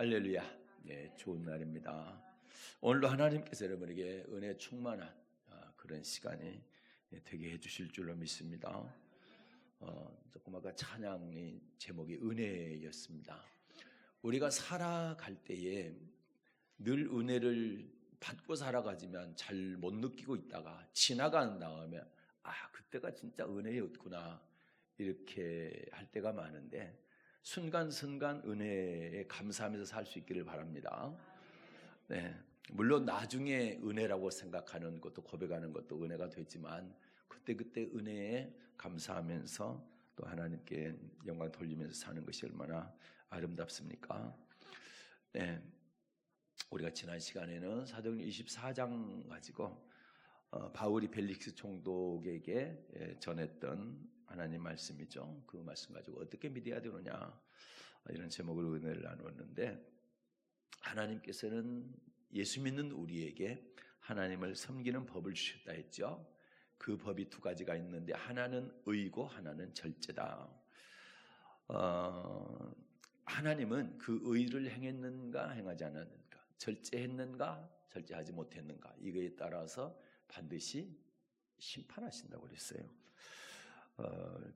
할렐루야. 네, 좋은 날입니다. 오늘도 하나님께서 여러분에게 은혜 충만한 그런 시간이 되게 해주실 줄로 믿습니다. 조금 아까 찬양의 제목이 은혜였습니다. 우리가 살아갈 때에 늘 은혜를 받고 살아가지만 잘 못 느끼고 있다가 지나간 다음에 그때가 진짜 은혜였구나 이렇게 할 때가 많은데 순간순간 은혜에 감사하면서 살 수 있기를 바랍니다. 네, 물론 나중에 은혜라고 생각하는 것도 고백하는 것도 은혜가 되지만 그때 은혜에 감사하면서 또 하나님께 영광 돌리면서 사는 것이 얼마나 아름답습니까? 네, 우리가 지난 시간에는 사도행전 24장 가지고 바울이 벨릭스 총독에게 전했던 하나님 말씀이죠. 그 말씀 가지고 어떻게 믿어야 되느냐 이런 제목으로 은혜를 나누었는데, 하나님께서는 예수 믿는 우리에게 하나님을 섬기는 법을 주셨다 했죠. 그 법이 두 가지가 있는데 하나는 의고 하나는 절제다. 하나님은 그 의를 행했는가 행하지 않았는가, 절제했는가 절제하지 못했는가, 이거에 따라서 반드시 심판하신다고 그랬어요.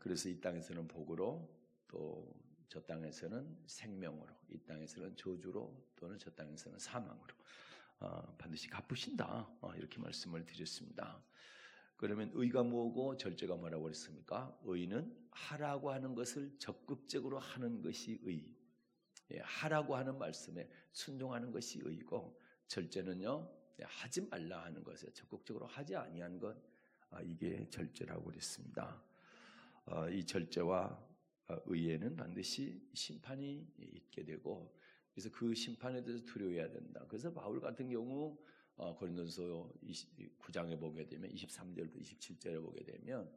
그래서 이 땅에서는 복으로, 또 저 땅에서는 생명으로, 이 땅에서는 저주로, 또는 저 땅에서는 사망으로 반드시 갚으신다, 이렇게 말씀을 드렸습니다. 그러면 의가 뭐고 절제가 뭐라고 그랬습니까? 의는 하라고 하는 것을 적극적으로 하는 것이 의, 하라고 하는 말씀에 순종하는 것이 의고, 절제는요 하지 말라 하는 것에 적극적으로 하지 아니한 것, 이게 절제라고 그랬습니다. 이 절제와 의에는 반드시 심판이 있게 되고, 그래서 그 심판에 대해서 두려워해야 된다. 그래서 바울 같은 경우 고린도서 9장에 보게 되면 23절부터 27절에 보게 되면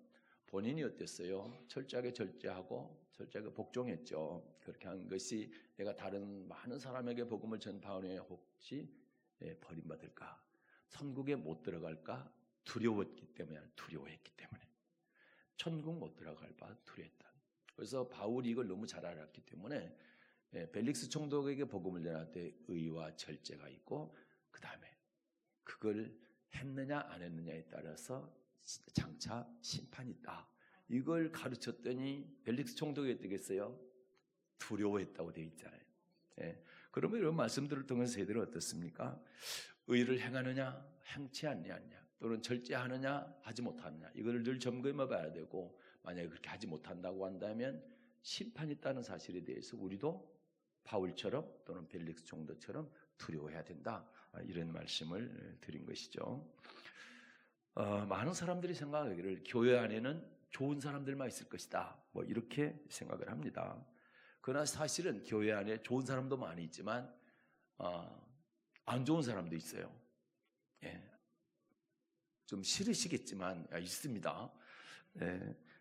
본인이 어땠어요? 철저하게 절제하고 철저하게 복종했죠. 그렇게 한 것이 내가 다른 많은 사람에게 복음을 전파하니 혹시 버림받을까, 천국에 못 들어갈까 두려웠기 때문에, 두려워했기 때문에 천국 못 들어갈 바 두려웠다. 그래서 바울이 이걸 너무 잘 알았기 때문에 벨릭스 총독에게 복음을 전할 때 의와 절제가 있고, 그 다음에 그걸 했느냐 안 했느냐에 따라서 장차 심판이 있다, 이걸 가르쳤더니 벨릭스 총독이 어떻게 했어요? 두려워했다고 되어 있잖아요. 그러면 이런 말씀들을 통해서 저희들은 어떻습니까? 의를 행하느냐 행치 않느냐, 또는 절제하느냐 하지 못하느냐, 이거를 늘 점검해 봐야 되고, 만약에 그렇게 하지 못한다고 한다면 심판이 있다는 사실에 대해서 우리도 바울처럼 또는 벨릭스 총독처럼 두려워해야 된다, 이런 말씀을 드린 것이죠. 많은 사람들이 생각하기를 교회 안에는 좋은 사람들만 있을 것이다, 이렇게 생각을 합니다. 그러나 사실은 교회 안에 좋은 사람도 많이 있지만 안 좋은 사람도 있어요. 좀 싫으시겠지만 있습니다.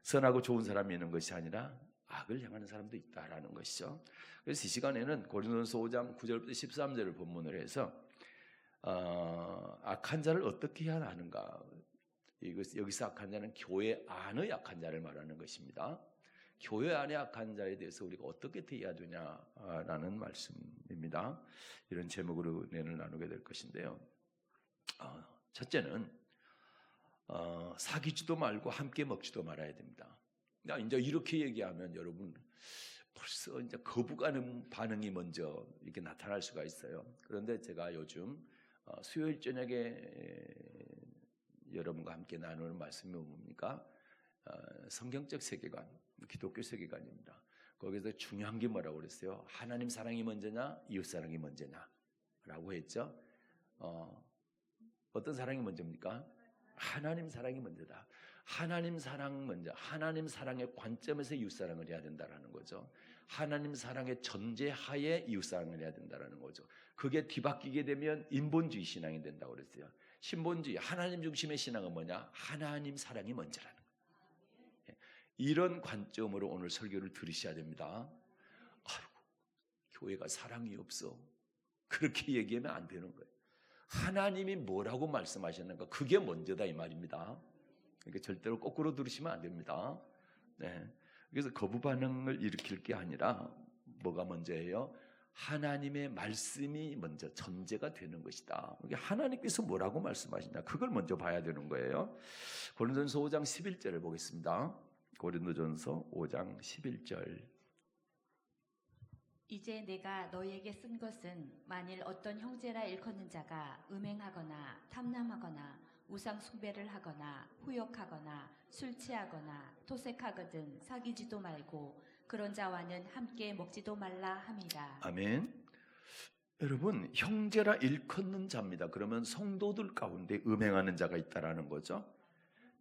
선하고 좋은 사람이 있는 것이 아니라 악을 향하는 사람도 있다라는 것이죠. 그래서 이 시간에는 고린도서 5장 9절부터 13절을 본문으로 해서 악한 자를 어떻게 해야 하는가, 여기서 악한 자는 교회 안의 악한 자를 말하는 것입니다. 교회 안의 악한 자에 대해서 우리가 어떻게 대해야 되냐라는 말씀입니다. 이런 제목으로 은혜를 나누게 될 것인데요. 첫째는 사귀지도 말고 함께 먹지도 말아야 됩니다. 이제 이렇게 얘기하면 여러분 벌써 이제 거부가는 반응이 먼저 이렇게 나타날 수가 있어요. 그런데 제가 요즘 수요일 저녁에 여러분과 함께 나누는 말씀이 뭡니까? 성경적 세계관, 기독교 세계관입니다. 거기서 중요한 게 뭐라고 그랬어요? 하나님 사랑이 먼저냐, 이웃 사랑이 먼저냐 라고 했죠. 어떤 사랑이 먼저입니까? 하나님 사랑이 먼저다. 하나님 사랑 먼저, 하나님 사랑의 관점에서 이웃 사랑을 해야 된다라는 거죠. 하나님 사랑의 전제하에 이웃 사랑을 해야 된다라는 거죠. 그게 뒤바뀌게 되면 인본주의 신앙이 된다고 그랬어요. 신본주의, 하나님 중심의 신앙은 뭐냐? 하나님 사랑이 먼저라는 거예요. 이런 관점으로 오늘 설교를 들으셔야 됩니다. 아이고, 교회가 사랑이 없어, 그렇게 얘기하면 안 되는 거예요. 하나님이 뭐라고 말씀하셨는가, 그게 먼저다 이 말입니다. 그러니까 절대로 거꾸로 들으시면 안 됩니다. 그래서 거부 반응을 일으킬 게 아니라 뭐가 먼저예요? 하나님의 말씀이 먼저 전제가 되는 것이다. 하나님께서 뭐라고 말씀하시냐, 그걸 먼저 봐야 되는 거예요. 고린도전서 5장 11절을 보겠습니다. 고린도전서 5장 11절. 이제 내가 너희에게 쓴 것은 만일 어떤 형제라 일컫는 자가 음행하거나 탐남하거나 우상 숭배를 하거나 후욕하거나 술 취하거나 토색하거든 사귀지도 말고 그런 자와는 함께 먹지도 말라 함이라. 아멘. 여러분, 형제라 일컫는 자입니다. 그러면 성도들 가운데 음행하는 자가 있다라는 거죠.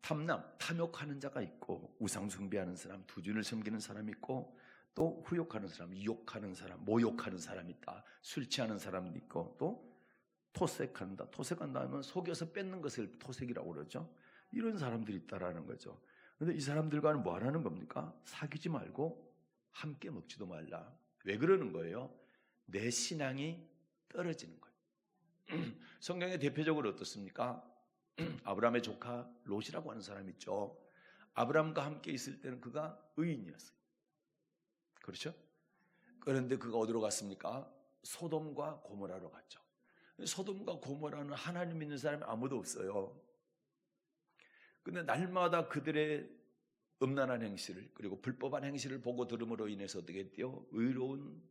탐남, 탐욕하는 자가 있고, 우상 숭배하는 사람, 두준을 섬기는 사람이 있고, 또 후욕하는 사람, 유욕하는 사람, 모욕하는 사람이 있다. 술 취하는 사람도 있고, 또 토색한다. 토색한다 하면 속여서 뺏는 것을 토색이라고 그러죠. 이런 사람들이 있다라는 거죠. 그런데 이 사람들과는 뭐 하라는 겁니까? 사귀지 말고 함께 먹지도 말라. 왜 그러는 거예요? 내 신앙이 떨어지는 거예요. 성경에 대표적으로 어떻습니까? 아브라함의 조카 롯이라고 하는 사람이 있죠. 아브라함과 함께 있을 때는 그가 의인이었어요. 그렇죠? 그런데 그가 어디로 갔습니까? 소돔과 고모라로 갔죠. 소돔과 고모라는 하나님 믿는 사람이 아무도 없어요. 근데 날마다 그들의 음란한 행실을, 그리고 불법한 행실을 보고 들음으로 인해서 어떻게 했대요? 의로운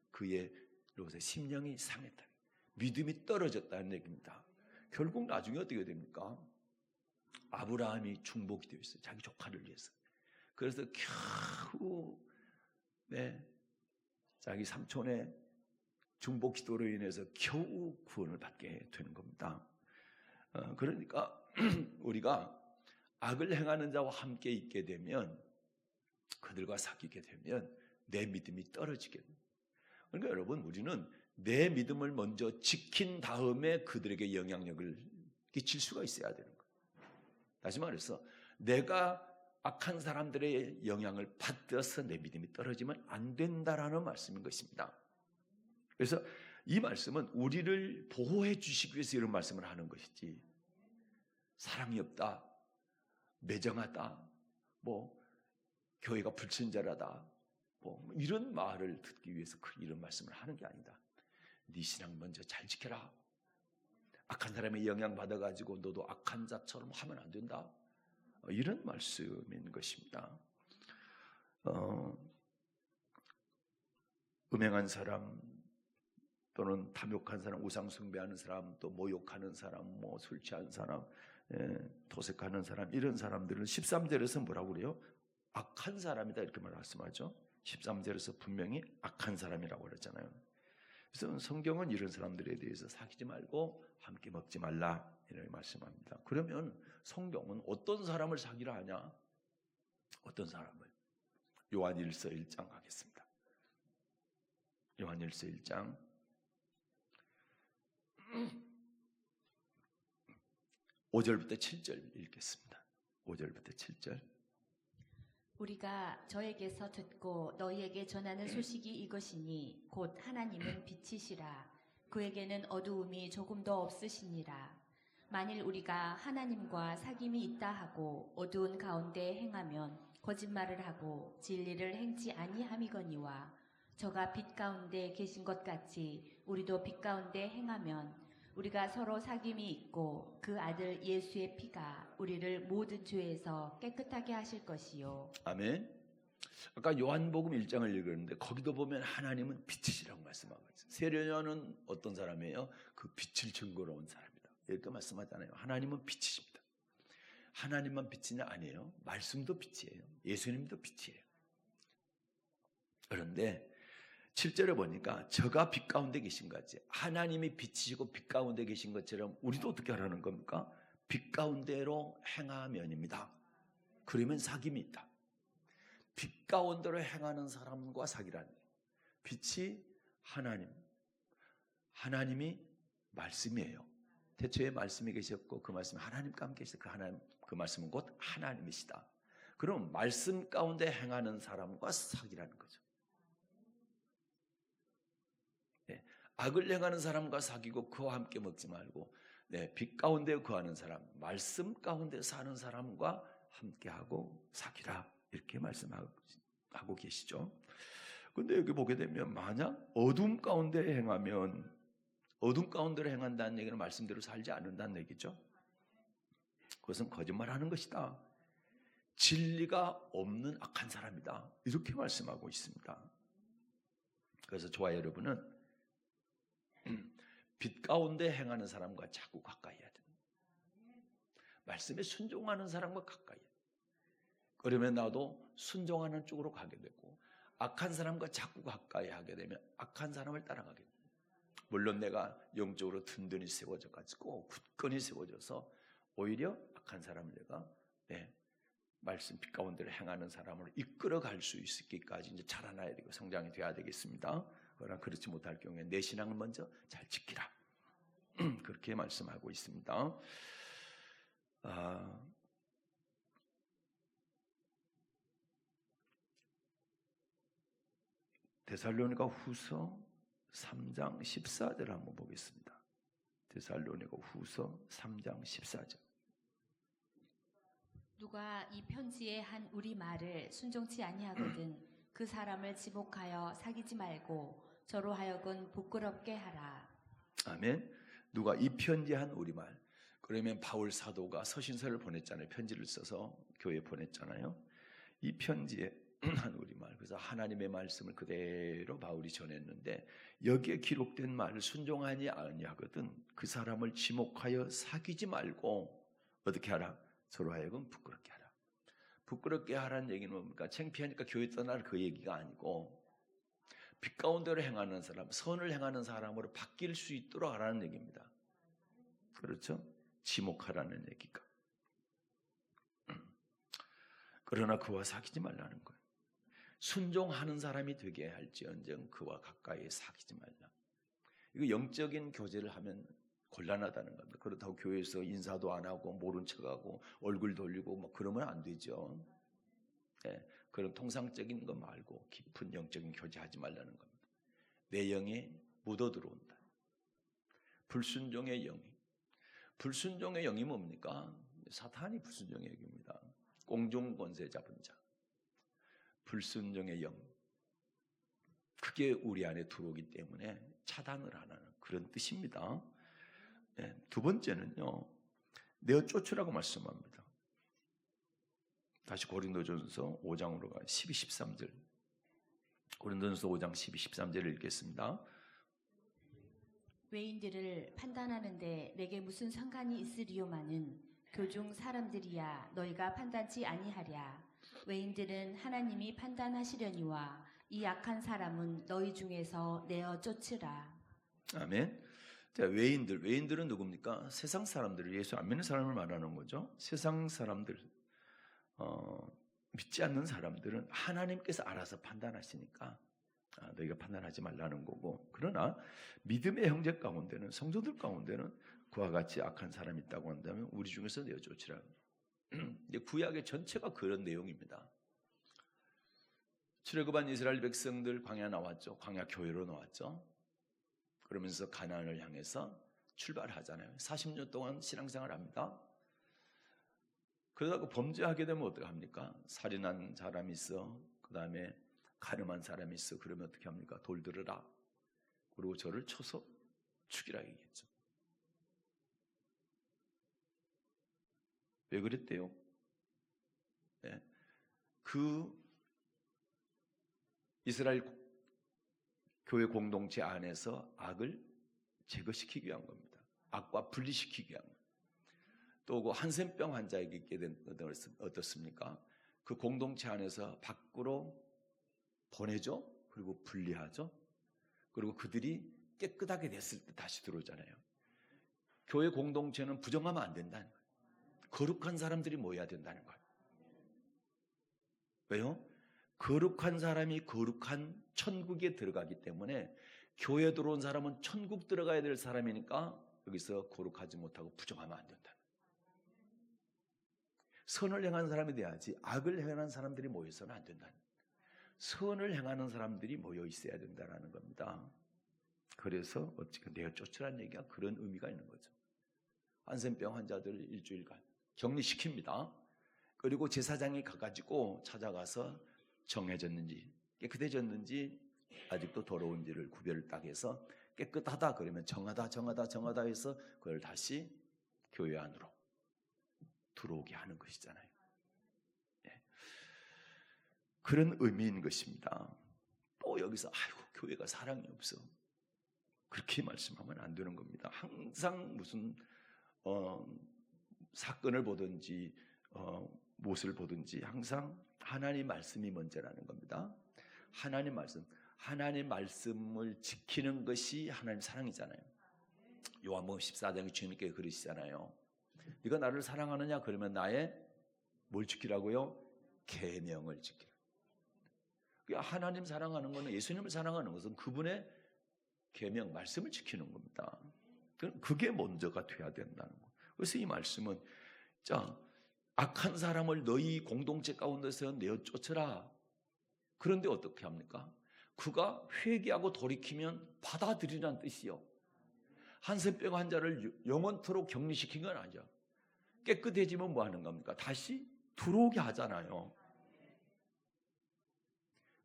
그의 롯의 심령이 상했다. 믿음이 떨어졌다는 얘기입니다. 결국 나중에 어떻게 됩니까? 아브라함이 중복이 되어 있어요. 자기 조카를 위해서. 그래서 겨우 자기 삼촌의 중복 기도로 인해서 겨우 구원을 받게 되는 겁니다. 그러니까 우리가 악을 행하는 자와 함께 있게 되면, 그들과 사귀게 되면 내 믿음이 떨어지게 됩니다. 그러니까 여러분, 우리는 내 믿음을 먼저 지킨 다음에 그들에게 영향력을 끼칠 수가 있어야 되는 거예요. 다시 말해서 내가 악한 사람들의 영향을 받아서 내 믿음이 떨어지면 안 된다라는 말씀인 것입니다. 그래서 이 말씀은 우리를 보호해 주시기 위해서 이런 말씀을 하는 것이지, 사랑이 없다, 매정하다, 교회가 불친절하다, 이런 말을 듣기 위해서 이런 말씀을 하는 게 아니다. 네 신앙 먼저 잘 지켜라. 악한 사람의 영향 받아가지고 너도 악한 자처럼 하면 안 된다. 이런 말씀인 것입니다. 음행한 사람, 또는 탐욕한 사람, 우상 숭배하는 사람, 또 모욕하는 사람, 술 취한 사람, 토색하는 사람, 이런 사람들은 13절에서 뭐라고 그래요? 악한 사람이다, 이렇게 말씀하죠. 13절에서 분명히 악한 사람이라고 그랬잖아요. 그래서 성경은 이런 사람들에 대해서 사귀지 말고 함께 먹지 말라, 이렇게 말씀합니다. 그러면 성경은 어떤 사람을 사귀라 하냐? 어떤 사람을? 요한일서 1장 가겠습니다. 요한일서 1장 5절부터 7절 읽겠습니다. 5절부터 7절. 우리가 저에게서 듣고 너희에게 전하는 소식이 이것이니 곧 하나님은 빛이시라. 그에게는 어두움이 조금도 없으시니라. 만일 우리가 하나님과 사귐이 있다 하고 어두운 가운데 행하면 거짓말을 하고 진리를 행치 아니함이거니와, 저가 빛 가운데 계신 것 같이 우리도 빛 가운데 행하면 우리가 서로 사귐이 있고 그 아들 예수의 피가 우리를 모든 죄에서 깨끗하게 하실 것이요. 아멘. 아까 요한복음 1장을 읽었는데 거기도 보면 하나님은 빛이시라고 말씀하고 있어요. 세례요한은 어떤 사람이에요? 그 빛을 증거로 온 사람이다, 이렇게 말씀하잖아요. 하나님은 빛이십니다. 하나님만 빛이냐? 아니에요. 말씀도 빛이에요. 예수님도 빛이에요. 그런데 7절에 보니까 저가 빛 가운데 계신 거지. 하나님이 빛이시고 빛 가운데 계신 것처럼 우리도 어떻게 하라는 겁니까? 빛 가운데로 행하면입니다. 그러면 사귐이 있다. 빛 가운데로 행하는 사람과 사귀라는 거예요. 빛이 하나님, 하나님이 말씀이에요. 태초에 말씀이 계셨고 그 말씀이 하나님과 함께 계셔서 그 말씀은 곧 하나님이시다. 그럼 말씀 가운데 행하는 사람과 사귀라는 거죠. 악을 행하는 사람과 사귀고 그와 함께 먹지 말고 빛 가운데 거하는 사람, 말씀 가운데 사는 사람과 함께하고 사귀라, 이렇게 말씀하고 계시죠. 근데 여기 보게 되면 만약 어둠 가운데 행하면 어둠 가운데로 행한다는 얘기는 말씀대로 살지 않는다는 얘기죠. 그것은 거짓말하는 것이다. 진리가 없는 악한 사람이다. 이렇게 말씀하고 있습니다. 그래서 저와 여러분은 빛 가운데 행하는 사람과 자꾸 가까이 해야 됩니다. 말씀에 순종하는 사람과 가까이 해야 됩니다. 그러면 나도 순종하는 쪽으로 가게 되고 악한 사람과 자꾸 가까이 하게 되면 악한 사람을 따라가게 됩니다. 물론 내가 영적으로 든든히 세워져 가지고 굳건히 세워져서 오히려 악한 사람을 내가 말씀 빛 가운데로 행하는 사람으로 이끌어갈 수 있기까지 이제 자라나야 되고 성장이 돼야 되겠습니다. 그러나 그렇지 못할 경우에 내 신앙을 먼저 잘 지키라. 그렇게 말씀하고 있습니다. 데살로니가 후서 3장 14절 한번 보겠습니다. 데살로니가 후서 3장 14절. 누가 이 편지에 한 우리 말을 순종치 아니하거든 그 사람을 지목하여 사귀지 말고 저로 하여금 부끄럽게 하라. 아멘. 누가 이 편지에 한 우리 말. 그러면 바울 사도가 서신서를 보냈잖아요. 편지를 써서 교회에 보냈잖아요. 이 편지에 한 우리 말. 그래서 하나님의 말씀을 그대로 바울이 전했는데 여기에 기록된 말을 순종하지 아니하거든 그 사람을 지목하여 사귀지 말고 어떻게 하라? 서로 하여금 부끄럽게 하라. 부끄럽게 하라는 얘기는 뭡니까? 창피하니까 교회 떠나라 그 얘기가 아니고 빛 가운데로 행하는 사람, 선을 행하는 사람으로 바뀔 수 있도록 하라는 얘기입니다. 그렇죠? 지목하라는 얘기가. 그러나 그와 사귀지 말라는 거예요. 순종하는 사람이 되게 할지언정 그와 가까이 사귀지 말라. 이거 영적인 교제를 하면 곤란하다는 겁니다. 그렇다고 교회에서 인사도 안 하고 모른 척하고 얼굴 돌리고 뭐 그러면 안 되죠. 그런 통상적인 거 말고 깊은 영적인 교제하지 말라는 겁니다. 내 영에 묻어 들어온다. 불순종의 영이. 불순종의 영이 뭡니까? 사탄이 불순종의 영입니다. 공중 권세 잡은 자. 불순종의 영. 그게 우리 안에 들어오기 때문에 차단을 하는 그런 뜻입니다. 두 번째는요, 내어 쫓으라고 말씀합니다. 다시 고린도전서 5장으로 가 12, 13절. 고린도전서 5장 12, 13절을 읽겠습니다. 외인들을 판단하는데 내게 무슨 상관이 있으리요마는 교중 사람들이야 너희가 판단치 아니하랴. 외인들은 하나님이 판단하시려니와 이 악한 사람은 너희 중에서 내어 쫓으라. 아멘. 자, 외인들은 누굽니까? 세상 사람들, 예수 안 믿는 사람을 말하는 거죠. 세상 사람들, 믿지 않는 사람들은 하나님께서 알아서 판단하시니까 너희가 판단하지 말라는 거고, 그러나 믿음의 형제 가운데는, 성도들 가운데는 그와 같이 악한 사람이 있다고 한다면 우리 중에서 내어 쫓으라. 구약의 전체가 그런 내용입니다. 출애굽한 이스라엘 백성들 광야 나왔죠. 광야 교회로 나왔죠. 그러면서 가나안을 향해서 출발하잖아요. 40년 동안 신앙생활을 합니다. 그러다가 범죄하게 되면 어떻게 합니까? 살인한 사람이 있어. 그 다음에 가늠한 사람이 있어. 그러면 어떻게 합니까? 돌 들어라. 그리고 저를 쳐서 죽이라 얘기했죠. 왜 그랬대요? 그 이스라엘 교회 공동체 안에서 악을 제거시키기 위한 겁니다. 악과 분리시키기 위한 겁니다. 또 그 한센병 환자에게 있게 된 어떻습니까? 그 공동체 안에서 밖으로 보내죠. 그리고 분리하죠. 그리고 그들이 깨끗하게 됐을 때 다시 들어오잖아요. 교회 공동체는 부정하면 안 된다는 거예요. 거룩한 사람들이 모여야 된다는 거예요. 왜요? 거룩한 사람이 거룩한 천국에 들어가기 때문에 교회에 들어온 사람은 천국 들어가야 될 사람이니까 여기서 거룩하지 못하고 부정하면 안 된다. 선을 행하는 사람이 돼야지 악을 행하는 사람들이 모여서는 안 된다. 선을 행하는 사람들이 모여 있어야 된다는 겁니다. 그래서 어찌가 내어 쫓으라는 얘기가 그런 의미가 있는 거죠. 한센병 환자들 일주일간 격리시킵니다. 그리고 제사장이 가가지고 찾아가서 정해졌는지 깨끗해졌는지 아직도 더러운지를 구별을 딱 해서 깨끗하다 그러면 정하다 해서 그걸 다시 교회 안으로 들어오게 하는 것이잖아요. 예. 그런 의미인 것입니다. 또 여기서 아이고 교회가 사랑이 없어 그렇게 말씀하면 안 되는 겁니다. 항상 무슨 사건을 보든지 무엇을 보든지 항상 하나님 말씀이 먼저라는 겁니다. 하나님 말씀을 지키는 것이 하나님 사랑이잖아요. 요한복음 14장에 주님께 그러시잖아요. 네가 나를 사랑하느냐 그러면 나의 뭘 지키라고요? 계명을 지키라. 하나님 사랑하는 것은, 예수님을 사랑하는 것은 그분의 계명, 말씀을 지키는 겁니다. 그게 먼저가 돼야 된다는 거예요. 그래서 이 말씀은 자, 악한 사람을 너희 공동체 가운데서 내어 쫓으라. 그런데 어떻게 합니까? 그가 회개하고 돌이키면 받아들이라는 뜻이요. 한센병 환자를 영원토록 격리시킨 건 아니죠. 깨끗해지면 뭐 하는 겁니까? 다시 들어오게 하잖아요.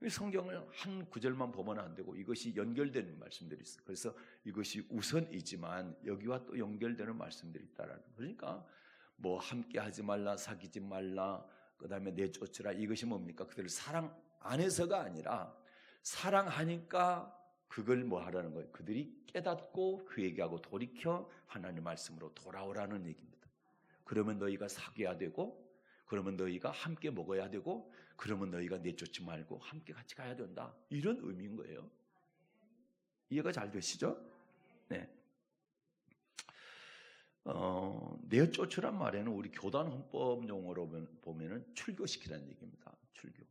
성경을 한 구절만 보면 안 되고 이것이 연결되는 말씀들이 있어요. 그래서 이것이 우선이지만 여기와 또 연결되는 말씀들이 있다라는 거예요. 그러니까 뭐 함께 하지 말라, 사귀지 말라, 그 다음에 내쫓으라, 이것이 뭡니까? 그들을 사랑 안에서가 아니라 사랑하니까 그걸 뭐 하라는 거예요? 그들이 깨닫고 회개하고 돌이켜 하나님의 말씀으로 돌아오라는 얘기입니다. 그러면 너희가 사귀어야 되고, 그러면 너희가 함께 먹어야 되고, 그러면 너희가 내쫓지 말고 함께 같이 가야 된다. 이런 의미인 거예요. 이해가 잘 되시죠? 네. 내쫓으란 말에는 우리 교단 헌법 용어로 보면은 출교시키라는 얘기입니다. 출교.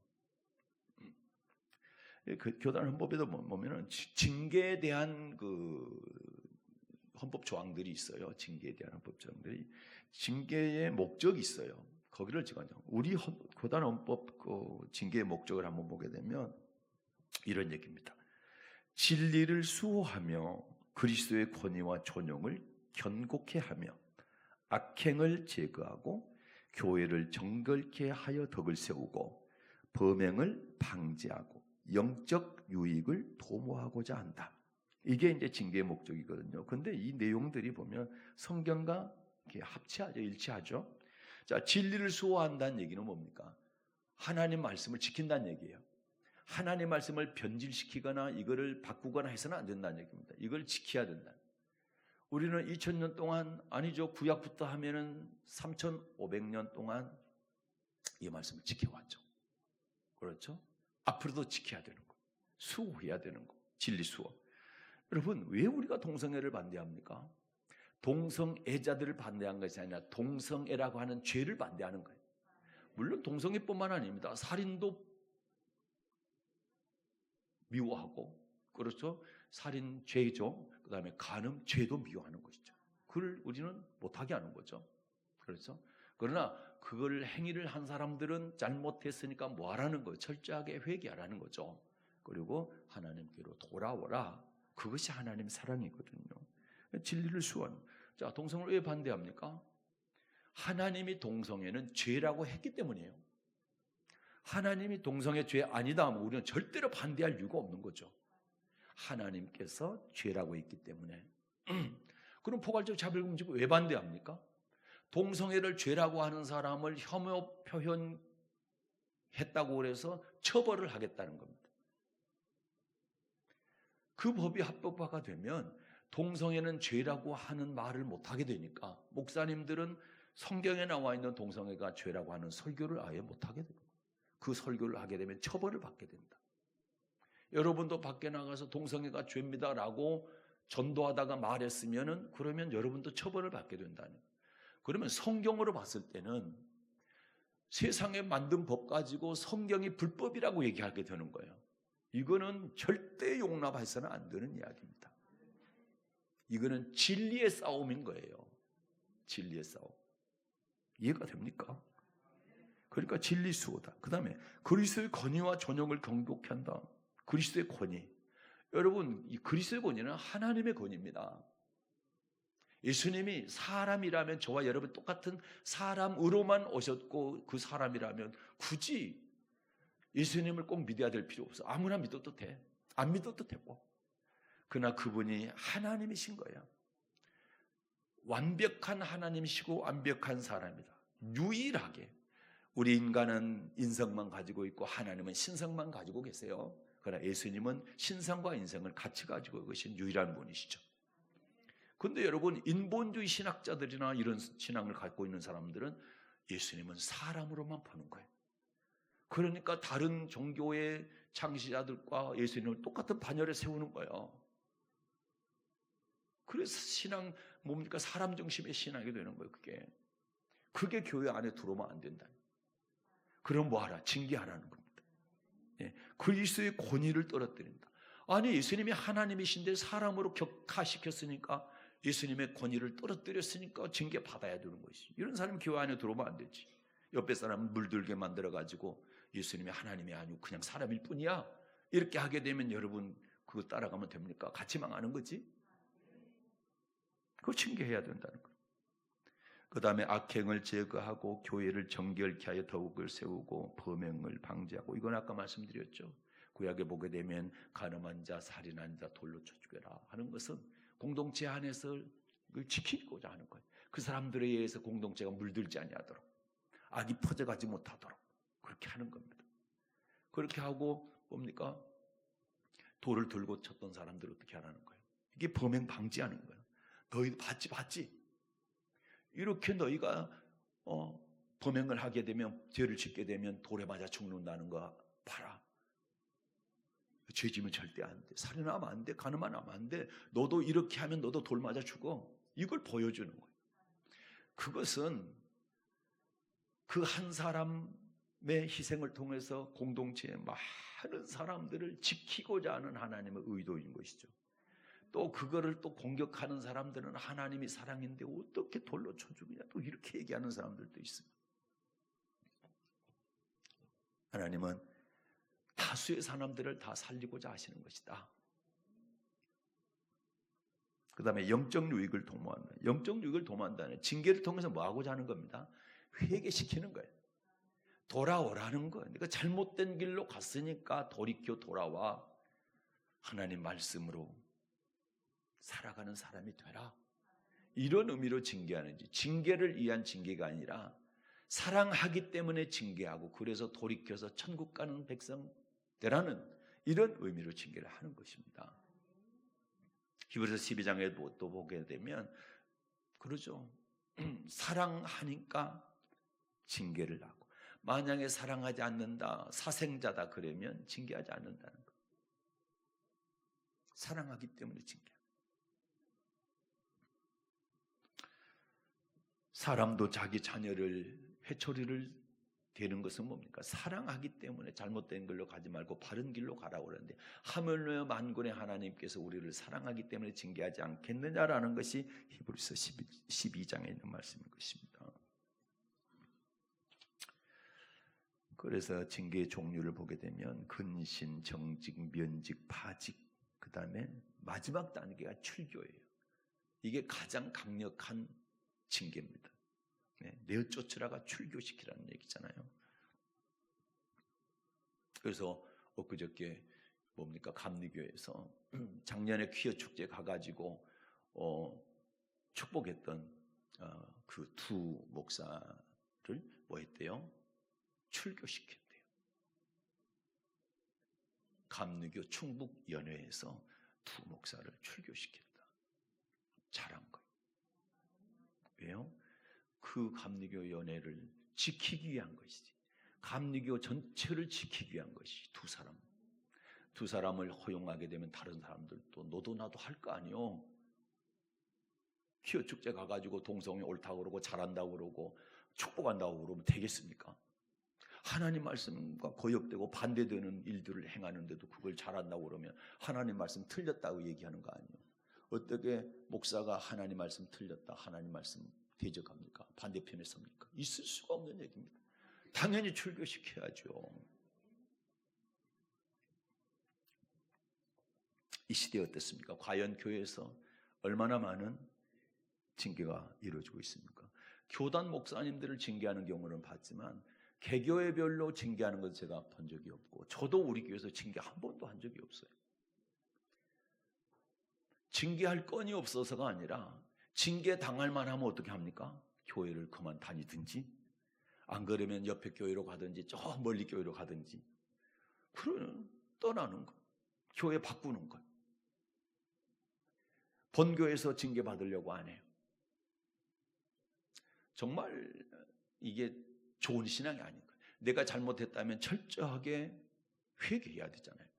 그 교단 헌법에도 보면은 징계에 대한 그 헌법 조항들이 있어요. 징계에 대한 헌법 조항들이 징계의 목적이 있어요. 거기를 지금 우리 교단 헌법 그 징계의 목적을 한번 보게 되면 이런 얘기입니다. 진리를 수호하며 그리스도의 권위와 존용을 견고케 하며 악행을 제거하고 교회를 정결케 하여 덕을 세우고 범행을 방지하고 영적 유익을 도모하고자 한다. 이게 이제 징계의 목적이거든요. 그런데 이 내용들이 보면 성경과 이렇게 합치하죠, 일치하죠. 자, 진리를 수호한다는 얘기는 뭡니까? 하나님 말씀을 지킨다는 얘기예요. 하나님 말씀을 변질시키거나 이거를 바꾸거나 해서는 안 된다는 얘기입니다. 이걸 지켜야 된다. 우리는 2000년 동안, 아니죠, 구약부터 하면은 3500년 동안 이 말씀을 지켜왔죠. 그렇죠? 앞으로도 지켜야 되는 거, 수호해야 되는 거, 진리 수호. 여러분, 왜 우리가 동성애를 반대합니까? 동성애자들을 반대한 것이 아니라 동성애라고 하는 죄를 반대하는 거예요. 물론 동성애뿐만 아닙니다. 살인도 미워하고, 그렇죠? 살인 죄죠. 그 다음에 간음 죄도 미워하는 것이죠. 그걸 우리는 못하게 하는 거죠. 그렇죠? 그러나 그걸 행위를 한 사람들은 잘못했으니까 뭐 하라는 거예요? 철저하게 회개하라는 거죠. 그리고 하나님께로 돌아오라. 그것이 하나님의 사랑이거든요. 진리를 수호하는. 자, 동성을 왜 반대합니까? 하나님이 동성애는 죄라고 했기 때문이에요. 하나님이 동성애 죄 아니다 하면 우리는 절대로 반대할 이유가 없는 거죠. 하나님께서 죄라고 했기 때문에. 그럼 포괄적 차별금지법 왜 반대합니까? 동성애를 죄라고 하는 사람을 혐오 표현했다고 해서 처벌을 하겠다는 겁니다. 그 법이 합법화가 되면 동성애는 죄라고 하는 말을 못하게 되니까 목사님들은 성경에 나와 있는 동성애가 죄라고 하는 설교를 아예 못하게 됩니다. 그 설교를 하게 되면 처벌을 받게 된다. 여러분도 밖에 나가서 동성애가 죄입니다라고 전도하다가 말했으면은 그러면 여러분도 처벌을 받게 된다는 거예요. 그러면 성경으로 봤을 때는 세상에 만든 법 가지고 성경이 불법이라고 얘기하게 되는 거예요. 이거는 절대 용납해서는 안 되는 이야기입니다. 이거는 진리의 싸움인 거예요. 진리의 싸움. 이해가 됩니까? 그러니까 진리 수호다. 그 다음에 그리스도의 권위와 존용을 경고케 한다. 그리스도의 권위. 여러분, 이 그리스도의 권위는 하나님의 권위입니다. 예수님이 사람이라면 저와 여러분 똑같은 사람으로만 오셨고 그 사람이라면 굳이 예수님을 꼭 믿어야 될 필요 없어. 아무나 믿어도 돼. 안 믿어도 되고. 그러나 그분이 하나님이신 거예요. 완벽한 하나님이시고 완벽한 사람이다. 유일하게 우리 인간은 인성만 가지고 있고 하나님은 신성만 가지고 계세요. 그러나 예수님은 신성과 인성을 같이 가지고 계신 유일한 분이시죠. 그런데 여러분, 인본주의 신학자들이나 이런 신앙을 갖고 있는 사람들은 예수님은 사람으로만 보는 거예요. 그러니까 다른 종교의 창시자들과 예수님을 똑같은 반열에 세우는 거예요. 그래서 신앙 뭡니까? 사람 중심의 신앙이 되는 거예요. 그게 교회 안에 들어오면 안 된다. 그럼 뭐하라? 징계하라는 겁니다. 예, 그리스도의 권위를 떨어뜨린다. 아니, 예수님이 하나님이신데 사람으로 격화시켰으니까, 예수님의 권위를 떨어뜨렸으니까 징계 받아야 되는 것이지. 이런 사람이 교회 안에 들어오면 안 되지. 옆에 사람 물들게 만들어가지고 예수님이 하나님이 아니고 그냥 사람일 뿐이야, 이렇게 하게 되면 여러분 그거 따라가면 됩니까? 같이 망하는 거지. 그거 징계해야 된다는 거예요. 그 다음에 악행을 제거하고 교회를 정결케 하여 더욱을 세우고 범행을 방지하고, 이건 아까 말씀드렸죠. 구약에 보게 되면 간음한 자, 살인한 자 돌로 쳐 죽여라 하는 것은 공동체 안에서 지키고자 하는 거예요. 그 사람들에 의해서 공동체가 물들지 아니하도록, 악이 퍼져가지 못하도록 그렇게 하는 겁니다. 그렇게 하고 뭡니까? 돌을 들고 쳤던 사람들을 어떻게 하라는 거예요? 이게 범행 방지하는 거예요. 너희도 봤지? 이렇게 너희가 범행을 하게 되면, 죄를 짓게 되면 돌에 맞아 죽는다는 거 봐라. 죄지면 절대 안 돼. 살인하면 안 돼. 간음하면 안 돼. 너도 이렇게 하면 너도 돌 맞아 죽어. 이걸 보여주는 거예요. 그것은 그 한 사람의 희생을 통해서 공동체의 많은 사람들을 지키고자 하는 하나님의 의도인 것이죠. 또 그거를 또 공격하는 사람들은 하나님이 사랑인데 어떻게 돌로 쳐 죽이냐, 또 이렇게 얘기하는 사람들도 있습니다. 하나님은 다수의 사람들을 다 살리고자 하시는 것이다. 그 다음에 영적 유익을 도모한다. 영적 유익을 도모한다는 징계를 통해서 뭐 하고자 하는 겁니다? 회개시키는 거예요. 돌아오라는 거예요. 그러니까 잘못된 길로 갔으니까 돌이켜 돌아와 하나님 말씀으로 살아가는 사람이 되라. 이런 의미로 징계하는지, 징계를 위한 징계가 아니라 사랑하기 때문에 징계하고, 그래서 돌이켜서 천국 가는 백성 되라는 이런 의미로 징계를 하는 것입니다. 히브리서 12장에 또 보게 되면 그러죠. 사랑하니까 징계를 하고, 만약에 사랑하지 않는다, 사생자다 그러면 징계하지 않는다는 거. 사랑하기 때문에 징계. 사람도 자기 자녀를 회초리를 대는 것은 뭡니까? 사랑하기 때문에 잘못된 길로 가지 말고 바른 길로 가라고 그러는데, 하물며 만군의 하나님께서 우리를 사랑하기 때문에 징계하지 않겠느냐라는 것이 히브리서 12장에 있는 말씀인 것입니다. 그래서 징계의 종류를 보게 되면 근신, 정직, 면직, 파직, 그 다음에 마지막 단계가 출교예요. 이게 가장 강력한 징계입니다. 내어 쫓으라가 출교시키라는 얘기잖아요. 그래서 엊그저께 뭡니까? 감리교에서 작년에 퀴어 축제 가가지고 축복했던 그 두 목사를 뭐 했대요? 출교시켰대요. 감리교 충북연회에서 두 목사를 출교시켰다. 잘한 거예요. 왜요? 그 감리교 연회를 지키기 위한 것이지. 감리교 전체를 지키기 위한 것이 두 사람을 허용하게 되면 다른 사람들도 너도 나도 할 거 아니요. 퀴어 축제 가가지고 동성이 옳다고 그러고 잘한다고 그러고 축복한다고 그러면 되겠습니까? 하나님 말씀과 거역되고 반대되는 일들을 행하는데도 그걸 잘한다고 그러면 하나님 말씀 틀렸다고 얘기하는 거 아니에요. 어떻게 목사가 하나님 말씀 틀렸다, 하나님 말씀 대적합니까? 반대편에 섭니까? 있을 수가 없는 얘기입니다. 당연히 출교시켜야죠. 이 시대에 어떻습니까? 과연 교회에서 얼마나 많은 징계가 이루어지고 있습니까? 교단 목사님들을 징계하는 경우는 봤지만 개교회별로 징계하는 건 제가 본 적이 없고, 저도 우리 교회에서 징계 한 번도 한 적이 없어요. 징계할 건이 없어서가 아니라 징계 당할 만하면 어떻게 합니까? 교회를 그만 다니든지, 안 그러면 옆에 교회로 가든지 저 멀리 교회로 가든지, 그러면 떠나는 거, 교회 바꾸는 거. 본교에서 징계 받으려고 안 해요. 정말 이게 좋은 신앙이 아닌 거예요. 내가 잘못했다면 철저하게 회개해야 되잖아요.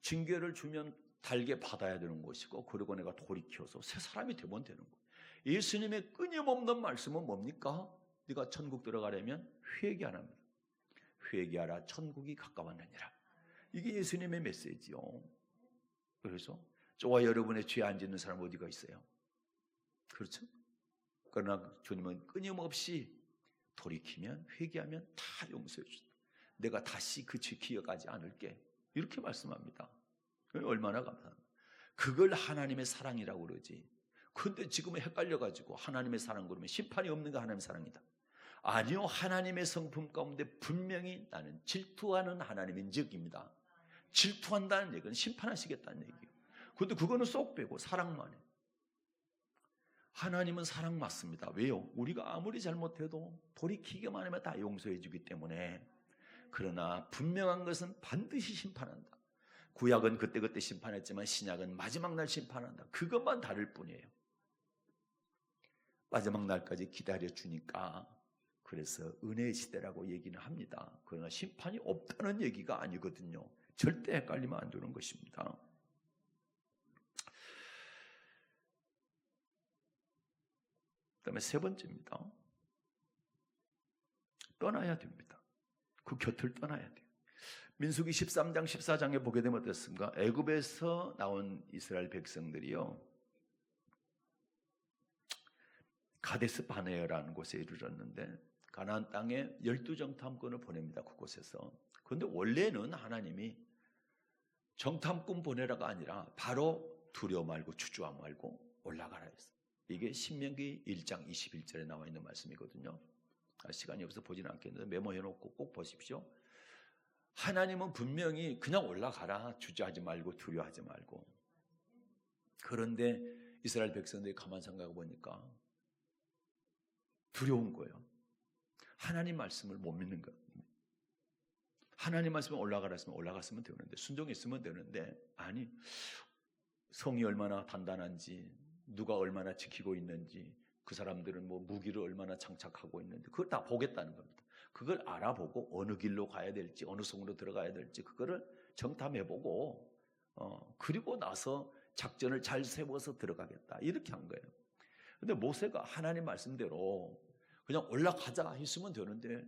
징계를 주면 달게 받아야 되는 것이고, 그리고 내가 돌이켜서 새 사람이 되면 되는 거예요. 예수님의 끊임없는 말씀은 뭡니까? 네가 천국 들어가려면 회개하라. 회개하라, 천국이 가까웠느니라. 이게 예수님의 메시지요. 그래서 저와 여러분의 죄 안 짓는 사람 어디가 있어요? 그렇죠? 그러나 주님은 끊임없이 돌이키면, 회개하면 다 용서해 주신다. 내가 다시 그 죄 기억하지 않을게. 이렇게 말씀합니다. 얼마나 감사합니다. 그걸 하나님의 사랑이라고 그러지. 근데 지금은 헷갈려가지고 하나님의 사랑 그러면 심판이 없는 게 하나님의 사랑이다. 아니요, 하나님의 성품 가운데 분명히 나는 질투하는 하나님인 적입니다. 질투한다는 얘기는 심판하시겠다는 얘기예요. 근데 그거는 쏙 빼고 사랑만 해요. 하나님은 사랑 맞습니다. 왜요? 우리가 아무리 잘못해도 돌이키기만 하면 다 용서해 주기 때문에. 그러나 분명한 것은 반드시 심판한다. 구약은 그때그때 심판했지만 신약은 마지막 날 심판한다. 그것만 다를 뿐이에요. 마지막 날까지 기다려주니까. 그래서 은혜의 시대라고 얘기는 합니다. 그러나 심판이 없다는 얘기가 아니거든요. 절대 헷갈리면 안 되는 것입니다. 그다음에 세 번째입니다. 떠나야 됩니다. 그 곁을 떠나야 돼요. 민수기 13장 14장에 보게 되면 어떻습니까? 애굽에서 나온 이스라엘 백성들이요, 가데스 바네아라는 곳에 이르렀는데 가나안 땅에 12정탐꾼을 보냅니다. 그곳에서. 그런데 원래는 하나님이 정탐꾼 보내라가 아니라 바로 두려워 말고 주저하지 말고 올라가라 했어요. 이게 신명기 1장 21절에 나와 있는 말씀이거든요. 시간이 없어서 보지는 않겠는데 메모해놓고 꼭 보십시오. 하나님은 분명히 그냥 올라가라, 주저하지 말고 두려워하지 말고. 그런데 이스라엘 백성들이 가만 생각해 보니까 두려운 거예요. 하나님 말씀을 못 믿는 거예요. 하나님 말씀에 올라가라 했으면 올라갔으면 되는데, 순종했으면 되는데, 아니, 성이 얼마나 단단한지, 누가 얼마나 지키고 있는지, 그 사람들은 뭐 무기를 얼마나 장착하고 있는지 그걸 다 보겠다는 겁니다. 그걸 알아보고 어느 길로 가야 될지, 어느 성으로 들어가야 될지 그거를 정탐해보고 그리고 나서 작전을 잘 세워서 들어가겠다, 이렇게 한 거예요. 근데 모세가 하나님 말씀대로 그냥 올라가자 했으면 되는데,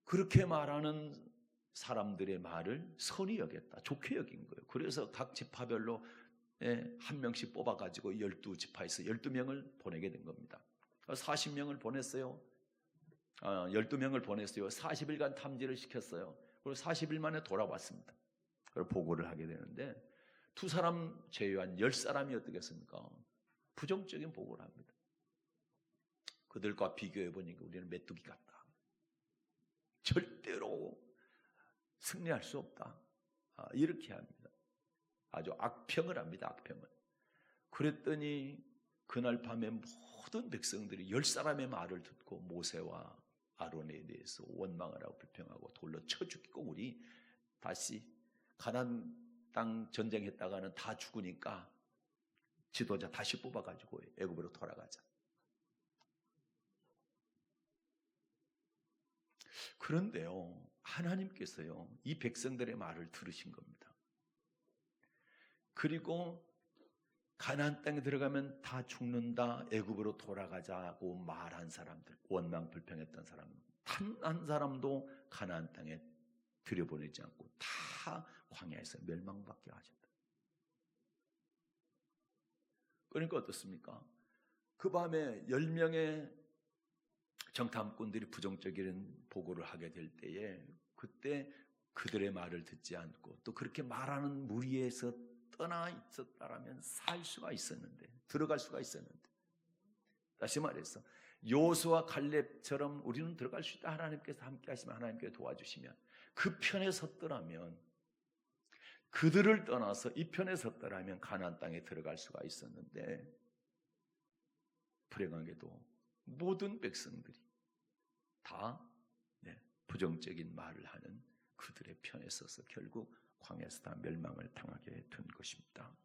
그렇게 말하는 사람들의 말을 선히 여겼다, 좋게 여긴 거예요. 그래서 각 지파별로 한 명씩 뽑아가지고 12지파에서 12명을 보내게 된 겁니다. 40명을 보냈어요. 12명을 보냈어요. 40일간 탐지를 시켰어요. 그리고 40일 만에 돌아왔습니다. 그리고 보고를 하게 되는데, 두 사람 제외한 10사람이 어떻겠습니까? 부정적인 보고를 합니다. 그들과 비교해 보니까 우리는 메뚜기 같다. 절대로 승리할 수 없다. 이렇게 합니다. 아주 악평을 합니다. 악평을. 그랬더니 그날 밤에 모든 백성들이 10사람의 말을 듣고 모세와 아론에 대해서 원망을 하고 불평하고 돌로 쳐 죽이고, 우리 다시 가나안 땅 전쟁했다가는 다 죽으니까 지도자 다시 뽑아가지고 애굽으로 돌아가자. 그런데요, 하나님께서요, 이 백성들의 말을 들으신 겁니다. 그리고 가나안 땅에 들어가면 다 죽는다, 애굽으로 돌아가자고 말한 사람들, 원망 불평했던 사람, 단 한 사람도 가나안 땅에 들여보내지 않고 다 광야에서 멸망받게 하셨다. 그러니까 어떻습니까? 그 밤에 10명의 정탐꾼들이 부정적인 보고를 하게 될 때에, 그때 그들의 말을 듣지 않고 또 그렇게 말하는 무리에서 떠나 있었다라면 살 수가 있었는데, 들어갈 수가 있었는데, 다시 말해서 요수와 갈렙처럼 우리는 들어갈 수 있다. 하나님께서 함께 하시면, 하나님께서 도와주시면, 그 편에 섰더라면 그들을 떠나서 이 편에 섰더라면 가나안 땅에 들어갈 수가 있었는데 불행하게도 모든 백성들이 다 부정적인 말을 하는 그들의 편에 서서 결국 광야에서 다 멸망을 당하게 된 것입니다.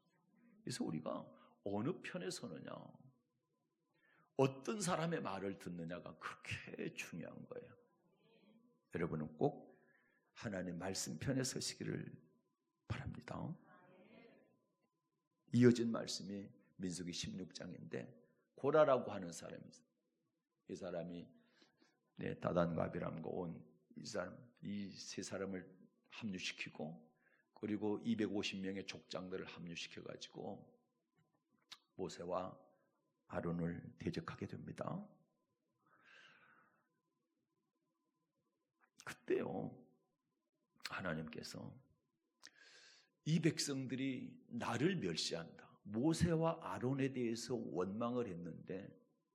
그래서 우리가 어느 편에 서느냐, 어떤 사람의 말을 듣느냐가 그렇게 중요한 거예요. 여러분은 꼭 하나님 말씀 편에 서시기를 바랍니다. 이어진 말씀이 민수기 16장인데 고라라고 하는 사람이 있어요. 이 사람이 다단과 아비람과 온 이 세 사람을 합류시키고 그리고 250명의 족장들을 합류시켜가지고 모세와 아론을 대적하게 됩니다. 그때요 하나님께서 이 백성들이 나를 멸시한다. 모세와 아론에 대해서 원망을 했는데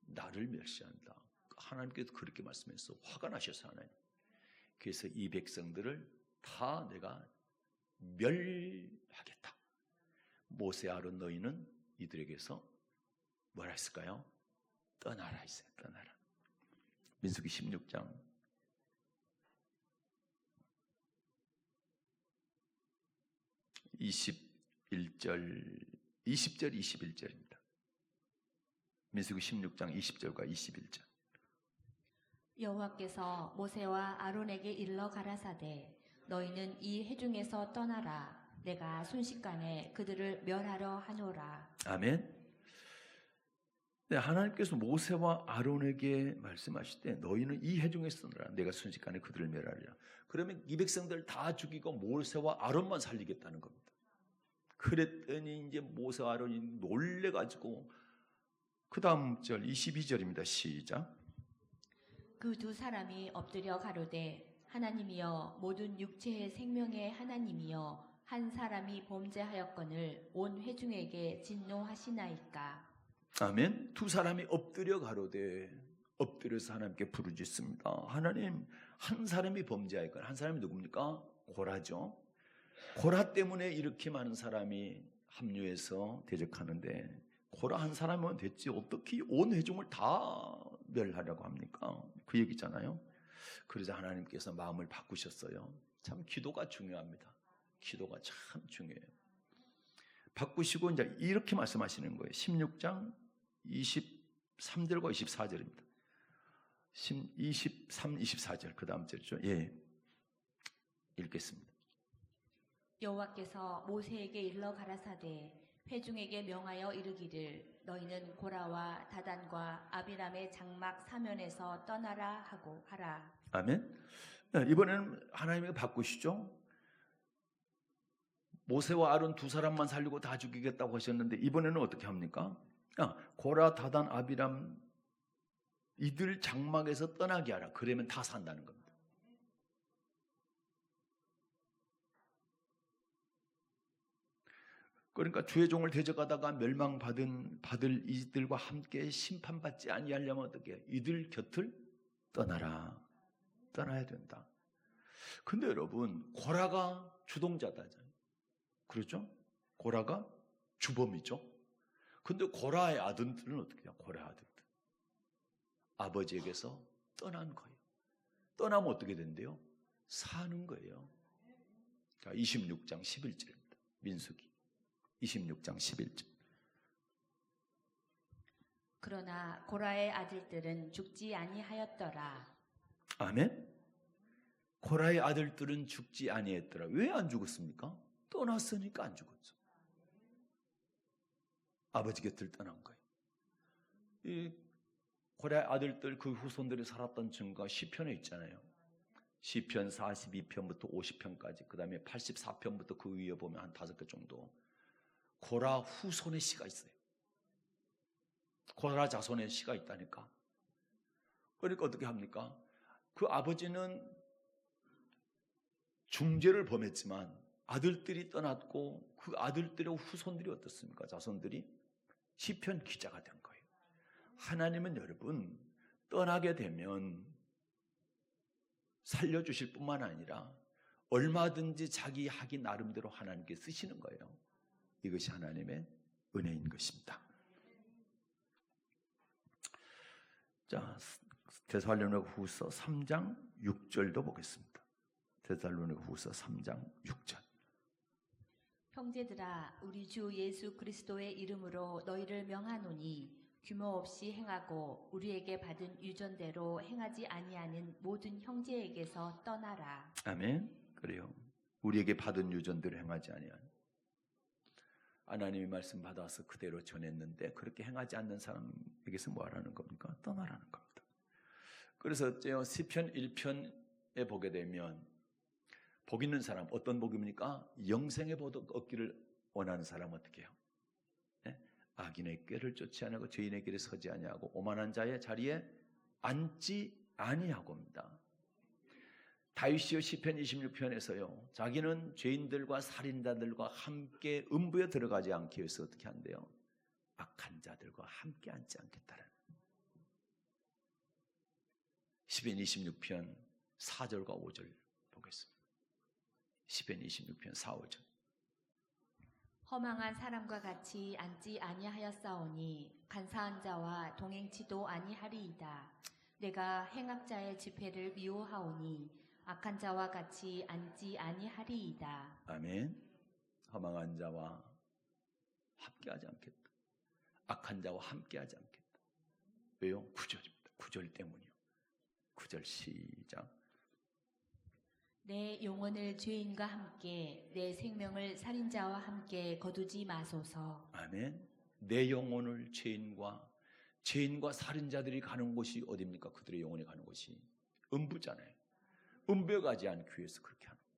나를 멸시한다. 하나님께서 그렇게 말씀해서 화가 나셔서 하나님. 그래서 이 백성들을 다 내가 멸하겠다. 모세 아론 너희는 이들에게서 뭐라 했을까요? 떠나라 했어요. 떠나라. 민수기 16장 20절 21절입니다. 민수기 16장 20절과 21절. 여호와께서 모세와 아론에게 일러 가라사대 너희는 이 회중에서 떠나라. 내가 순식간에 그들을 멸하려 하노라. 아멘. 네, 하나님께서 모세와 아론에게 말씀하실 때 너희는 이 회중에서 떠나라. 내가 순식간에 그들을 멸하리라. 그러면 이 백성들 다 죽이고 모세와 아론만 살리겠다는 겁니다. 그랬더니 이제 모세와 아론이 놀래가지고 그 다음 절 22절입니다. 시작. 그 두 사람이 엎드려 가로되 하나님이여 모든 육체의 생명의 하나님이여 한 사람이 범죄하였거늘 온 회중에게 진노하시나이까. 아멘. 두 사람이 엎드려 가로되 엎드려서 하나님께 부르짖습니다. 하나님 한 사람이 범죄하였거늘 한 사람이 누굽니까? 고라죠. 고라 때문에 이렇게 많은 사람이 합류해서 대적하는데 고라 한 사람이면 됐지 어떻게 온 회중을 다 멸하려고 합니까? 그 얘기잖아요. 그러자 하나님께서 마음을 바꾸셨어요. 참 기도가 중요합니다. 기도가 참 중요해요. 바꾸시고 이제 이렇게 말씀하시는 거예요. 16장 23절과 24절입니다. 23, 24절 그 다음 절이죠. 예, 읽겠습니다. 여호와께서 모세에게 일러 가라사대 회중에게 명하여 이르기를 너희는 고라와 다단과 아비람의 장막 사면에서 떠나라 하고 하라. 아멘. 이번에는 하나님이 바꾸시죠. 모세와 아론 두 사람만 살리고 다 죽이겠다고 하셨는데 이번에는 어떻게 합니까? 고라, 다단, 아비람 이들 장막에서 떠나게 하라. 그러면 다 산다는 겁니다. 그러니까 주의 종을 대적하다가 받을 이들과 함께 심판받지 아니하려면 어떻게 해요? 이들 곁을 떠나라. 떠나야 된다. 근데 여러분 고라가 주동자다잖아요. 그렇죠? 고라가 주범이죠. 근데 고라의 아들들은 어떻게 해요? 고라의 아들들 아버지에게서 떠난 거예요. 떠나면 어떻게 된대요? 사는 거예요. 26장 11절입니다. 민수기 26장 11절. 그러나 고라의 아들들은 죽지 아니하였더라. 아멘. 고라의 아들들은 죽지 아니했더라. 왜 안 죽었습니까? 떠났으니까 안 죽었죠. 아버지 곁을 떠난 거예요. 이 고라의 아들들 그 후손들이 살았던 증거가 시편에 있잖아요. 시편 42편부터 50편까지 그 다음에 84편부터 그 위에 보면 한 5개 정도 고라 후손의 시가 있어요. 고라 자손의 시가 있다니까. 그러니까 어떻게 합니까? 그 아버지는 중죄를 범했지만 아들들이 떠났고 그 아들들의 후손들이 어떻습니까? 자손들이 시편 기자가 된 거예요. 하나님은 여러분 떠나게 되면 살려주실 뿐만 아니라 얼마든지 자기 하기 나름대로 하나님께 쓰시는 거예요. 이것이 하나님의 은혜인 것입니다. 자, 데살로니가후서 3장 6절도 보겠습니다. 데살로니가후서 3장 6절. 형제들아, 우리 주 예수 그리스도의 이름으로 너희를 명하노니 규모 없이 행하고 우리에게 받은 유전대로 행하지 아니하는 모든 형제에게서 떠나라. 아멘. 그래요. 우리에게 받은 유전대로 행하지 아니하는, 하나님의 말씀 받아서 그대로 전했는데 그렇게 행하지 않는 사람에게서 뭐 하라는 겁니까? 떠나라는 겁니다. 그래서 시편 1편에 보게 되면 복 있는 사람, 어떤 복입니까? 영생의 복 얻기를 원하는 사람은 어떻게 해요? 네? 악인의 꾀를 쫓지 아니하고 죄인의 길에 서지 아니하고 오만한 자의 자리에 앉지 아니하고입니다. 다윗이요 시편 26편에서요 자기는 죄인들과 살인자들과 함께 음부에 들어가지 않기 위해서 어떻게 한대요? 악한 자들과 함께 앉지 않겠다는. 시편 26편 4절과 5절 보겠습니다. 시편 26편 4, 5절. 허망한 사람과 같이 앉지 아니하였사오니 간사한 자와 동행치도 아니하리이다. 내가 행악자의 집회를 미워하오니 악한 자와 같이 앉지 아니하리이다. 아멘. 허망한 자와 함께하지 않겠다. 악한 자와 함께하지 않겠다. 왜요? 9절입니다. 9절 때문이요. 9절 시작. 내 영혼을 죄인과 함께 내 생명을 살인자와 함께 거두지 마소서. 아멘. 내 영혼을 죄인과 살인자들이 가는 곳이 어디입니까? 그들의 영혼이 가는 곳이 음부잖아요. 음부에 가지 않기 위해서 그렇게 하는 거예요.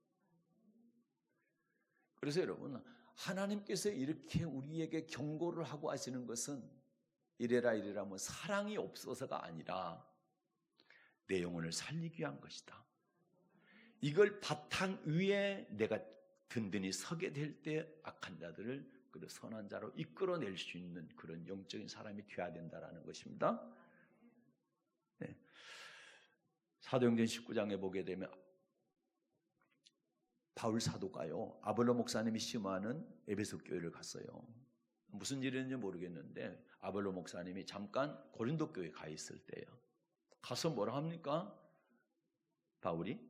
그래서 여러분, 하나님께서 이렇게 우리에게 경고를 하고 하시는 것은 이래라 뭐 사랑이 없어서가 아니라 내 영혼을 살리기 위한 것이다. 이걸 바탕 위에 내가 든든히 서게 될 때 악한 자들을 그 선한 자로 이끌어낼 수 있는 그런 영적인 사람이 되어야 된다는 것입니다. 네. 사도행전 19장에 보게 되면 바울 사도가요 아볼로 목사님이 심화하는 에베소 교회를 갔어요. 무슨 일이었는지 모르겠는데 아볼로 목사님이 잠깐 고린도 교회에 가 있을 때예요. 가서 뭐라 합니까? 바울이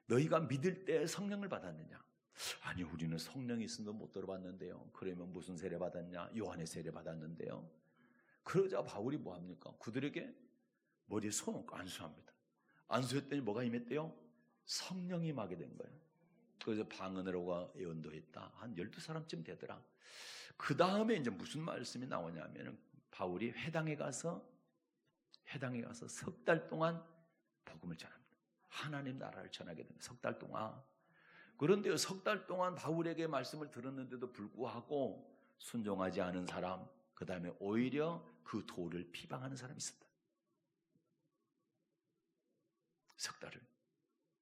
너희가 믿을 때 성령을 받았느냐? 아니, 우리는 성령이 있음도 못 들어봤는데요. 그러면 무슨 세례 받았냐? 요한의 세례 받았는데요. 그러자 바울이 뭐 합니까? 그들에게 머리에 손 얹고 안수합니다. 안수했더니 뭐가 임했대요? 성령이 임하게 된 거예요. 그래서 방언으로가 예언도 했다. 한 12사람쯤 되더라. 그 다음에 이제 무슨 말씀이 나오냐면 바울이 회당에 가서 석 달 동안 복음을 전합니다. 하나님 나라를 전하게 됩니다. 석 달 동안. 그런데 석 달 동안 바울에게 말씀을 들었는데도 불구하고 순종하지 않은 사람, 그 다음에 오히려 그 도를 비방하는 사람이 있었다. 석 달을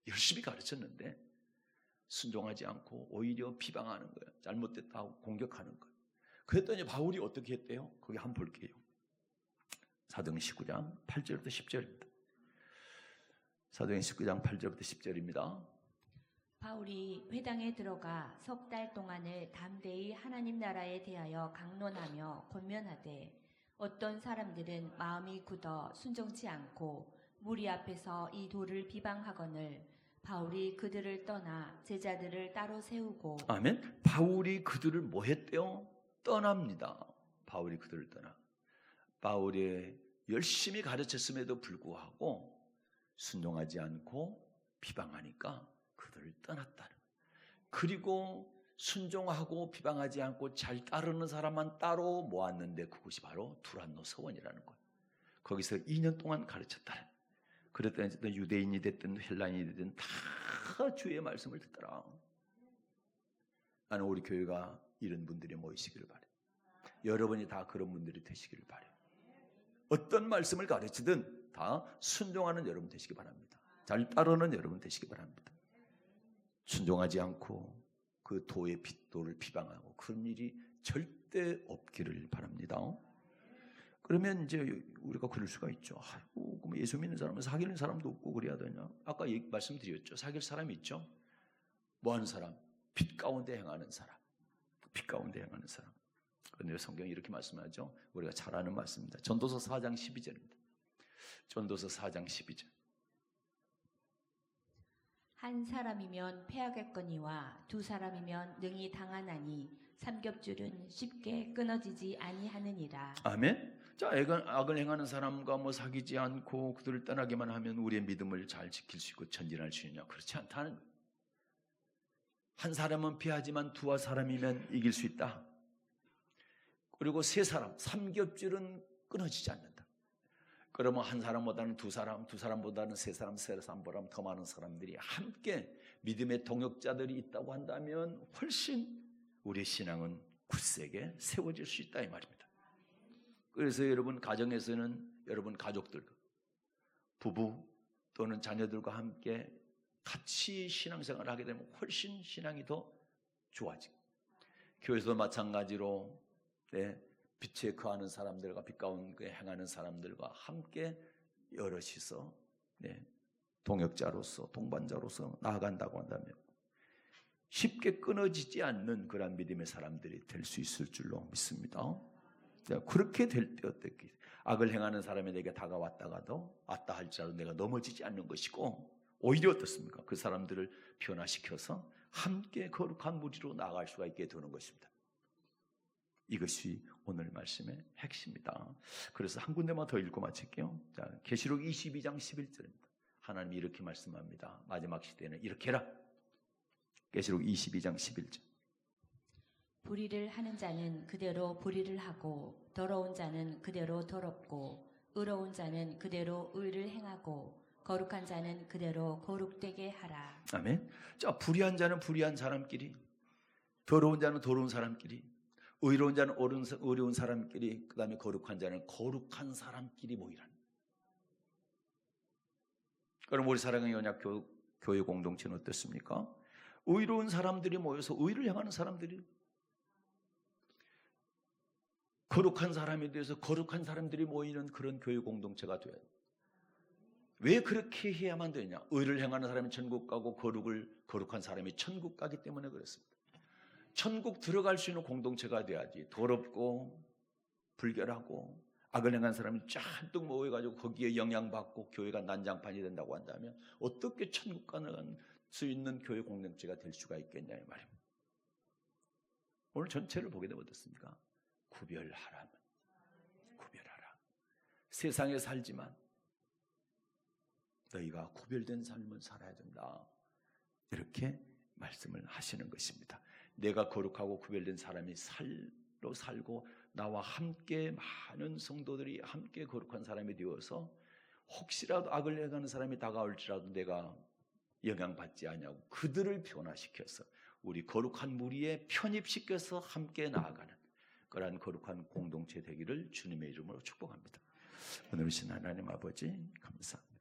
열심히 가르쳤는데 순종하지 않고 오히려 비방하는 거예요. 잘못됐다고 공격하는 거예요. 그랬더니 바울이 어떻게 했대요? 거기 한번 볼게요. 사도행전 19장 8절부터 10절입니다. 사도행전 19장 8절부터 10절입니다. 바울이 회당에 들어가 석 달 동안을 담대히 하나님 나라에 대하여 강론하며 권면하되 어떤 사람들은 마음이 굳어 순종치 않고 무리 앞에서 이 도를 비방하거늘 바울이 그들을 떠나 제자들을 따로 세우고. 아멘. 바울이 그들을 뭐 했대요? 떠납니다. 바울이 그들을 떠나. 바울이 열심히 가르쳤음에도 불구하고 순종하지 않고 비방하니까 그들을 떠났다는. 그리고 순종하고 비방하지 않고 잘 따르는 사람만 따로 모았는데 그곳이 바로 두란노 서원이라는 거예요. 거기서 2년 동안 가르쳤다는. 그랬더니 유대인이 됐든 헬라인이 됐든 다 주의 말씀을 듣더라. 나는 우리 교회가 이런 분들이 모이시기를 바래. 여러분이 다 그런 분들이 되시기를 바래. 어떤 말씀을 가르치든 다 순종하는 여러분 되시기 바랍니다. 잘 따르는 여러분 되시기 바랍니다. 순종하지 않고 그 도를 비방하고 그런 일이 절대 없기를 바랍니다. 그러면 이제 우리가 그럴 수가 있죠. 아이고, 그럼 예수 믿는 사람은 사귀는 사람도 없고 그래야 되냐? 아까 말씀드렸죠. 사귈 사람이 있죠. 뭐하는 사람? 빛 가운데 행하는 사람. 빛 가운데 행하는 사람. 그런데 성경이 이렇게 말씀하죠. 우리가 잘 아는 말씀입니다. 전도서 4장 12절입니다. 전도서 4장 12절. 한 사람이면 패하겠거니와 두 사람이면 능히 당하나니 삼겹줄은 쉽게 끊어지지 아니하느니라. 아멘. 자, 악을 행하는 사람과 사귀지 않고 그들을 떠나기만 하면 우리의 믿음을 잘 지킬 수 있고 전진할 수 있냐? 그렇지 않다는 거예요. 한 사람은 피하지만 두 사람이면 이길 수 있다. 그리고 세 사람, 삼겹줄은 끊어지지 않는다. 그러면 한 사람보다는 두 사람, 두 사람보다는 세 사람, 세 사람보다는 더 많은 사람들이 함께 믿음의 동역자들이 있다고 한다면 훨씬 우리의 신앙은 굳세게 세워질 수 있다 이 말입니다. 그래서 여러분 가정에서는 여러분 가족들, 부부 또는 자녀들과 함께 같이 신앙생활을 하게 되면 훨씬 신앙이 더 좋아지고, 교회에서 마찬가지로 빛에 거하는 사람들과 빛 가운데 행하는 사람들과 함께 여럿이서 동역자로서 동반자로서 나아간다고 한다면 쉽게 끊어지지 않는 그런 믿음의 사람들이 될 수 있을 줄로 믿습니다. 그렇게 될 때 어떻게 악을 행하는 사람이 내게 다가왔다가도 왔다 할지라도 내가 넘어지지 않는 것이고, 오히려 어떻습니까? 그 사람들을 변화시켜서 함께 거룩한 무리로 나아갈 수가 있게 되는 것입니다. 이것이 오늘 말씀의 핵심이다. 그래서 한 군데만 더 읽고 마칠게요. 자, 계시록 22장 11절입니다. 하나님이 이렇게 말씀합니다. 마지막 시대에는 이렇게 해라. 계시록 22장 11절. 불의를 하는 자는 그대로 불의를 하고, 더러운 자는 그대로 더럽고, 의로운 자는 그대로 의를 행하고, 거룩한 자는 그대로 거룩되게 하라. 아멘. 자, 불의한 자는 불의한 사람끼리, 더러운 자는 더러운 사람끼리, 의로운 자는 의로운 사람끼리, 그 다음에 거룩한 자는 거룩한 사람끼리 모이라. 그럼 우리 사랑의 언약 교회 공동체는 어떻습니까? 의로운 사람들이 모여서 의를 행하는 사람들이, 거룩한 사람에 대해서 거룩한 사람들이 모이는 그런 교회 공동체가 돼야 돼요. 왜 그렇게 해야만 되냐? 의를 행하는 사람이 천국 가고 거룩한 사람이 천국 가기 때문에 그렇습니다. 천국 들어갈 수 있는 공동체가 돼야지. 더럽고 불결하고 악을 행한 사람이 잔뜩 모여가지고 거기에 영향받고 교회가 난장판이 된다고 한다면 어떻게 천국 가는 수 있는 교회 공동체가 될 수가 있겠냐 이 말입니다. 오늘 전체를 보게 되면 어떻습니까? 구별하라. 세상에 살지만 너희가 구별된 삶을 살아야 된다. 이렇게 말씀을 하시는 것입니다. 내가 거룩하고 구별된 사람이 살고 나와 함께 많은 성도들이 함께 거룩한 사람이 되어서 혹시라도 악을 행하는 사람이 다가올지라도 내가 영향받지 않냐고 그들을 변화시켜서 우리 거룩한 무리에 편입시켜서 함께 나아가는 그러한 거룩한 공동체 되기를 주님의 이름으로 축복합니다. 오늘 오신 하나님 아버지 감사합니다.